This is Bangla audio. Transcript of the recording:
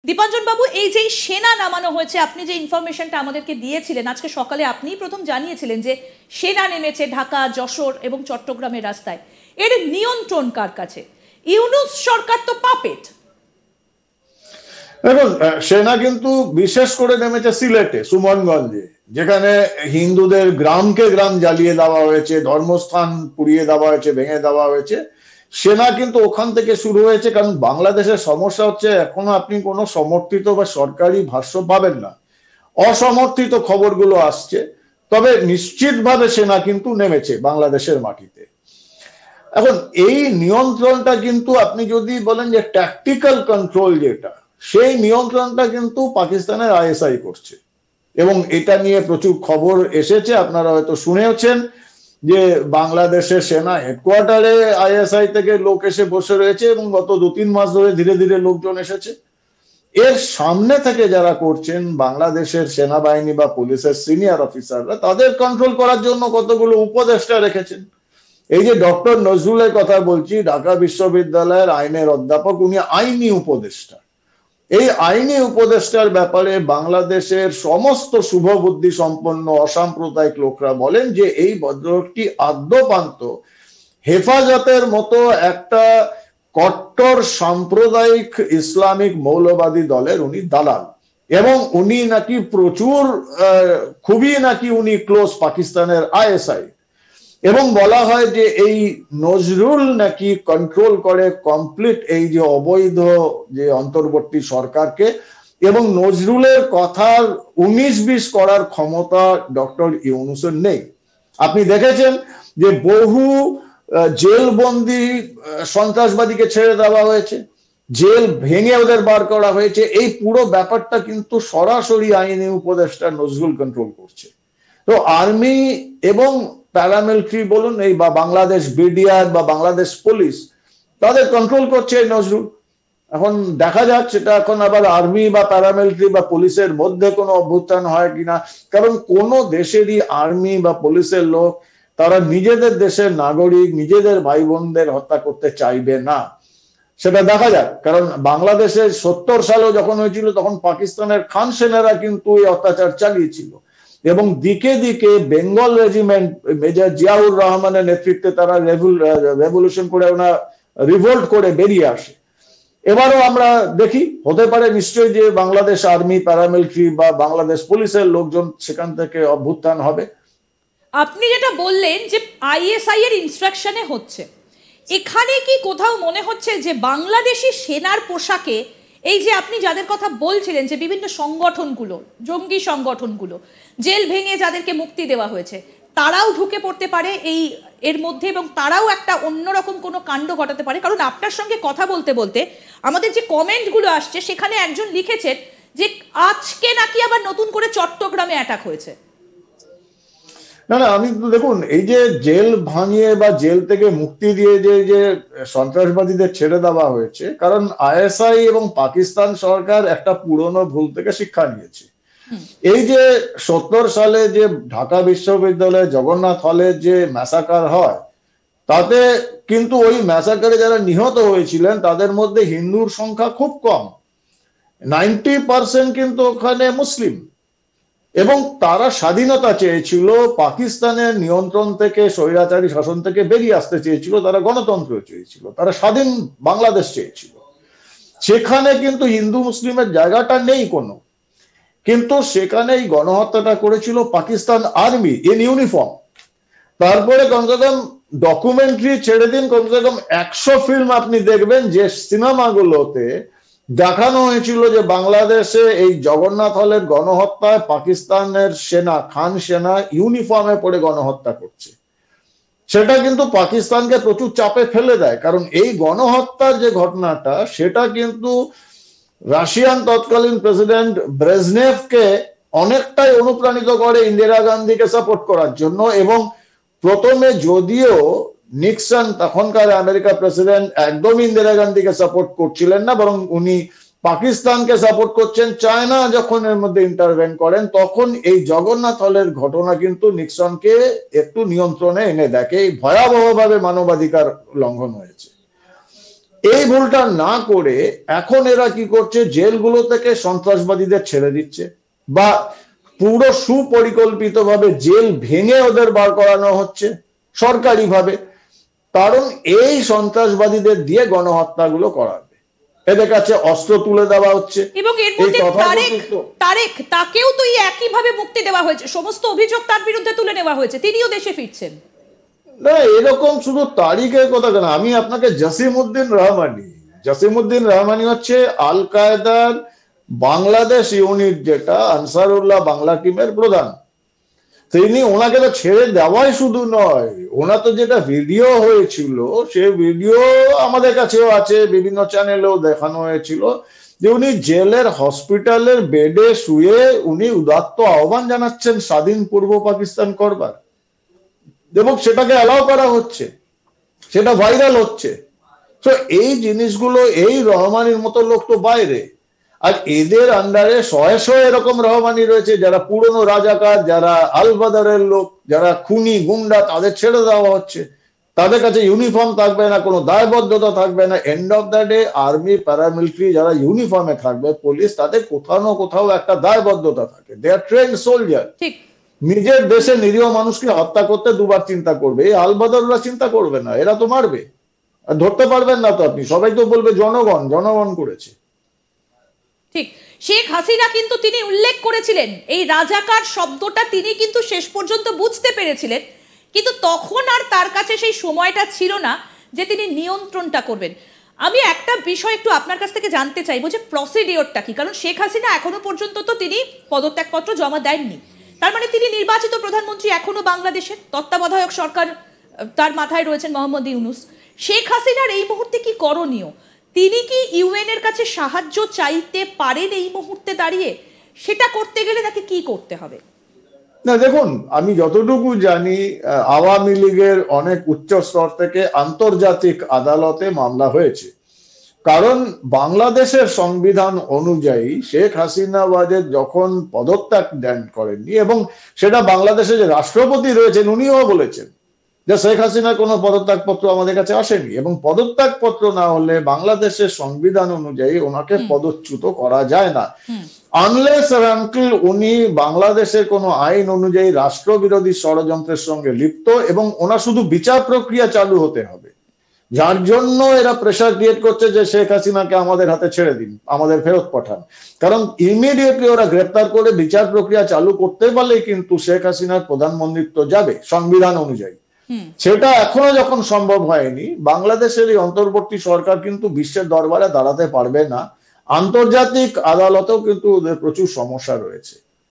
দীপাঞ্জন বাবু, এই যে সেনা নামানো হয়েছে, আপনি যে ইনফরমেশনটা আমাদেরকে দিয়েছিলেন আজকে সকালে, আপনি প্রথম জানিয়েছিলেন যে সেনা নেমেছে ঢাকা, যশোর এবং চট্টগ্রামের রাস্তায়। এর নিয়ন্ত্রণ কার কাছে? ইউনূস সরকার তো পাপেট। দেখুন, সেনা কিন্তু বিশেষ করে নেমেছে সিলেটে, সুমনগঞ্জে, যেখানে হিন্দুদের গ্রামকে গ্রাম জ্বালিয়ে দেওয়া হয়েছে, ধর্মস্থান পুড়িয়ে দেওয়া হয়েছে, ভেঙে দেওয়া হয়েছে। সেনা কিন্তু ওখান থেকে শুরু হয়েছে, কারণ বাংলাদেশের সমস্যা হচ্ছে এখনো আপনি কোনো সমর্থিত বা সরকারি ভাষ্য পাবেন না, অসমর্থিত খবরগুলো আসছে। তবে নিশ্চিতভাবে সেনা কিন্তু নেমেছে বাংলাদেশের মাটিতে। এখন এই নিয়ন্ত্রণটা কিন্তু আপনি যদি বলেন যে ট্যাকটিক্যাল কন্ট্রোল, যেটা সেই নিয়ন্ত্রণটা কিন্তু পাকিস্তানের আইএসআই করছে, এবং এটা নিয়ে প্রচুর খবর এসেছে, আপনারা হয়তো শুনেওছেন যে বাংলাদেশের সেনা হেডকোয়ার্টারে আইএসআই থেকে লোক এসে বসে রয়েছে, এবং গত 2-3 মাস ধরে ধীরে ধীরে লোকজন এসেছে। এর সামনে থেকে যারা করছেন বাংলাদেশের সেনাবাহিনী বা পুলিশের সিনিয়র অফিসাররা, তাদের কন্ট্রোল করার জন্য কতগুলো উপদেষ্টা রেখেছেন। এই যে ডক্টর নজরুলের কথা বলছি, ঢাকা বিশ্ববিদ্যালয়ের আইনের অধ্যাপক, উনি আইনি উপদেষ্টা। এই আইনি উপদেষ্টার ব্যাপারে বাংলাদেশের সমস্ত শুভবুদ্ধি সম্পন্ন অসাম্প্রদায়িক লোকরা বলেন যে এই ভদ্রলোকটি আদ্যপান্ত হেফাজতের মতো একটা কট্টর সাম্প্রদায়িক ইসলামিক মৌলবাদী দলের উনি দালাল, এবং উনি নাকি প্রচুর খুবই নাকি উনি ক্লোজ পাকিস্তানের আইএসআই। এবং বলা হয় যে এই নজরুল নাকি কন্ট্রোল করে কমপ্লিট এই যে অবৈধ যে অন্তর্বর্তী সরকারকে, এবং নজরুলের কথার 19-20 করার ক্ষমতা ডক্টর ইউনূসের নেই। আপনি দেখেছেন যে বহু জেলবন্দি সন্ত্রাসবাদীকে ছেড়ে দেওয়া হয়েছে, জেল ভেঙে ওদের বার করা হয়েছে। এই পুরো ব্যাপারটা কিন্তু সরাসরি আইনি উপদেষ্টা নজরুল কন্ট্রোল করছে। তো আর্মি এবং প্যারামিলিটারি বলুন, এই বা বাংলাদেশ বিডিআর বা বাংলাদেশ পুলিশ, তাদের কন্ট্রোল করছে এই নজরুল। এখন দেখা যাক সেটা এখন আবার আর্মি বা প্যারামিলিটারি বা পুলিশের মধ্যে কোনো অভ্যুত্থান হয় কিনা, কারণ কোন দেশেরই আর্মি বা পুলিশের লোক তারা নিজেদের দেশের নাগরিক, নিজেদের ভাই বোনদের হত্যা করতে চাইবে না। সেটা দেখা যাক, কারণ বাংলাদেশে 70 সালেও যখন হয়েছিল তখন পাকিস্তানের খান সেনারা কিন্তু এই অত্যাচার চালিয়েছিল, এবং দিকে দিকে বেঙ্গল রেজিমেন্ট মেজর জিয়াউর রহমানের নেতৃত্বে তারা রেভলিউশন করে, ওনা রিভোল্ট করে বেরিয়ে আসে। এবারও আমরা দেখি, হতে পারে নিশ্চয়ই যে বাংলাদেশ আর্মি, প্যারামিলিটারি বা বাংলাদেশ পুলিশের লোকজন সেখান থেকে অভ্যুত্থান হবে। আপনি যেটা বললেন যে আইএসআই এর ইনস্ট্রাকশনে হচ্ছে, এখানে কি কোথাও মনে হচ্ছে যে বাংলাদেশি সেনার পোশাকে এই যে আপনি যাদের কথা বলছিলেন যে বিভিন্ন সংগঠনগুলো, জঙ্গি সংগঠনগুলো, জেল ভেঙে যাদেরকে মুক্তি দেওয়া হয়েছে, তারাও ঢুকে পড়তে পারে এর মধ্যে, এবং তারাও একটা অন্যরকম কোনো কাণ্ড ঘটাতে পারে? কারণ আপনার সঙ্গে কথা বলতে বলতে আমাদের যে কমেন্টগুলো আসছে সেখানে একজন লিখেছেন যে আজকে নাকি আবার নতুন করে চট্টগ্রামে অ্যাটাক হয়েছে। না না, আমি তো দেখুন, এই যে জেল ভাঙিয়ে বা জেল থেকে মুক্তি দিয়ে যে যে সন্ত্রাসবাদীদের ছেড়ে দেওয়া হয়েছে, কারণ আইএসআই এবং পাকিস্তান সরকার একটা পুরনো ভুল থেকে শিক্ষা নিয়েছে। এই যে 70 সালে যে ঢাকা বিশ্ববিদ্যালয়ে জগন্নাথ হলে যে ম্যাসাকার হয়, তাতে কিন্তু ওই ম্যাসাকারে যারা নিহত হয়েছিলেন তাদের মধ্যে হিন্দুর সংখ্যা খুব কম, 90% কিন্তু ওখানে মুসলিম, এবং তারা স্বাধীনতা চেয়েছিল, পাকিস্তানের নিয়ন্ত্রণ থেকে, স্বৈরাচারী শাসন থেকে বেরিয়ে আসতে চেয়েছিল, তারা গণতন্ত্র চেয়েছিল, তারা স্বাধীন বাংলাদেশ চেয়েছিল। সেখানে কিন্তু হিন্দু মুসলিমের জায়গাটা নেই কোনো, কিন্তু সেখানে এই গণহত্যাটা করেছিল পাকিস্তান আর্মি ইন ইউনিফর্ম। তারপরে কমসে কম ডকুমেন্টারি ছেড়ে দিন, কমসে কম 100 ফিল্ম আপনি দেখবেন যে সিনেমাগুলোতে দেখানো হয়েছিল যে বাংলাদেশে এই জগন্নাথ হলের গণহত্যায় পাকিস্তানের সেনা, খান সেনা ইউনিফর্মে পড়ে গণহত্যা করছে। সেটা কিন্তু পাকিস্তানকে প্রচুর চাপে ফেলে দেয়, কারণ এই গণহত্যার যে ঘটনাটা, সেটা কিন্তু রাশিয়ান তৎকালীন প্রেসিডেন্ট ব্রেজনেভকে অনেকটাই অনুপ্রাণিত করে ইন্দিরা গান্ধীকে সাপোর্ট করার জন্য। এবং প্রথমে যদিও নিক্সন, তখনকার আমেরিকা প্রেসিডেন্ট, একদম ইন্দিরা গান্ধীকে সাপোর্ট করছিলেন না, বরং উনি পাকিস্তানকে সাপোর্ট করছেন। চায়না যখন এর মধ্যে ইন্টারভেন করেন, তখন এই জগন্নাথ হলের ঘটনা কিন্তু নিক্সনকে একটু নিয়ন্ত্রণে এনে দেখে, ভয়াবহভাবে মানবাধিকার লঙ্ঘন হয়েছে। এই ভুলটা না করে এখন এরা কি করছে, জেলগুলো থেকে সন্ত্রাসবাদীদের ছেড়ে দিচ্ছে, বা পুরো সুপরিকল্পিতভাবে জেল ভেঙে ওদের বার করানো হচ্ছে সরকারিভাবে, কারণ এই সন্ত্রাসবাদীদের দিয়ে গণহত্যাগুলো করাবে। এদের কাছে অস্ত্র তুলে দেওয়া হচ্ছে। এবং এর মধ্যে তারেক তাকেও তো একইভাবে মুক্তি দেওয়া হয়েছে, সমস্ত অভিযোগ তার বিরুদ্ধে তুলে নেওয়া হয়েছে, তিনিও দেশে ফিরছেন। না, এরকম শুধু তারিখের কথা কেন, আমি আপনাকে জসিমউদ্দিন রহমানি হচ্ছে আল কায়দার বাংলাদেশ ইউনিট, যেটা আনসারুল্লাহ বাংলা টিমের প্রধান। তিনি, ওনাকে তো ছেড়ে দেওয়াই শুধু নয়, ওনার তো যেটা ভিডিও হয়েছিল, সে ভিডিও আমাদের কাছেও আছে, বিভিন্ন চ্যানেলেও দেখানো হয়েছিল, যে উনি জেলের হসপিটালের বেডে শুয়ে উনি উদাত্ত আহ্বান জানাচ্ছেন স্বাধীন পূর্ব পাকিস্তান করবার, এবং সেটাকে অ্যালাউ করা হচ্ছে, সেটা ভাইরাল হচ্ছে। তো এই জিনিসগুলো, এই রহমানির মতো লোক তো বাইরে, আর এদের আন্ডারে শয়ে শয়ে এরকম রহমানি রয়েছে, যারা পুরনো রাজাকার, যারা আলবাদারের লোক, যারা খুনি গুন্ডা, তাদের ছেড়ে দেওয়া হচ্ছে। তাদের কাছে ইউনিফর্ম থাকবে না, কোনো দায়বদ্ধতা থাকবে না। End of the day army, paramilitary যারা ইউনিফর্মে থাকবে, পুলিশ, তাদের কোথাও না কোথাও একটা দায়বদ্ধতা থাকে। দে আর ট্রেন্ড সোলজার। নিজের দেশে নিরীহ মানুষকে হত্যা করতে দুবার চিন্তা করবে, এই আলবাদাররা চিন্তা করবে না, এরা তো মারবে। আর ধরতে পারবেন না তো আপনি, সবাই তো বলবে জনগণ করেছে। ঠিক, শেখ হাসিনা কিন্তু তিনি উল্লেখ করেছিলেন এই রাজাকার শব্দটা, তিনি কিন্তু শেষ পর্যন্ত বুঝতে পেরেছিলেন, কিন্তু তখন আর তার কাছে সেই সময়টা ছিল না যে তিনি নিয়ন্ত্রণটা করবেন। আমি একটা বিষয় একটু আপনার কাছ থেকে জানতে চাইবো যে প্রসিডিওরটা কি, কারণ শেখ হাসিনা এখনো পর্যন্ত তো তিনি পদত্যাগপত্র জমা দেননি, তার মানে তিনি নির্বাচিত প্রধানমন্ত্রী এখনো বাংলাদেশের, তত্ত্বাবধায়ক সরকার তার মাথায় রয়েছেন মোহাম্মদ ইউনূস। শেখ হাসিনার এই মুহূর্তে কি করণীয়? তিনি কি ইউএন এর কাছে সাহায্য চাইতে পারেন এই মুহূর্তে দাঁড়িয়ে? সেটা করতে গেলে তাকে কি করতে হবে? না দেখুন, আমি যতটুকু জানি, আওয়ামী লীগের অনেক উচ্চ স্তর থেকে আন্তর্জাতিক আদালতে মামলা হয়েছে, কারণ বাংলাদেশের সংবিধান অনুযায়ী শেখ হাসিনা ওয়াজেদ যখন পদত্যাগ দেন করেননি, এবং সেটা বাংলাদেশে যে রাষ্ট্রপতি রয়েছেন উনিও বলেছেন যে শেখ হাসিনার কোনো পদত্যাগপত্র আমাদের কাছে আসেনি, এবং পদত্যাগপত্র না হলে বাংলাদেশের সংবিধান অনুযায়ী ওনাকে পদচ্যুত করা যায় না, আনলেস আনটিল উনি বাংলাদেশের কোনো আইন অনুযায়ী রাষ্ট্রবিরোধী ষড়যন্ত্রের সঙ্গে লিপ্ত, এবং ওনার শুধু বিচার প্রক্রিয়া চালু হতে হবে। যার জন্য এরা প্রেসার ক্রিয়েট করছে যে শেখ হাসিনাকে আমাদের হাতে ছেড়ে দিন, আমাদের ফেরত পাঠান, কারণ ইমিডিয়েটলি ওরা গ্রেপ্তার করে বিচার প্রক্রিয়া চালু করতে পারলেই কিন্তু শেখ হাসিনার প্রধানমন্ত্রিত্ব যাবে সংবিধান অনুযায়ী। সেটা এখনো যখন সম্ভব হয়নি, বাংলাদেশের এই অন্তর্বর্তী সরকার কিন্তু বিশ্বের দরবারে দাঁড়াতে পারবে না, আন্তর্জাতিক আদালতেও কিন্তু ওদের প্রচুর সমস্যা রয়েছে।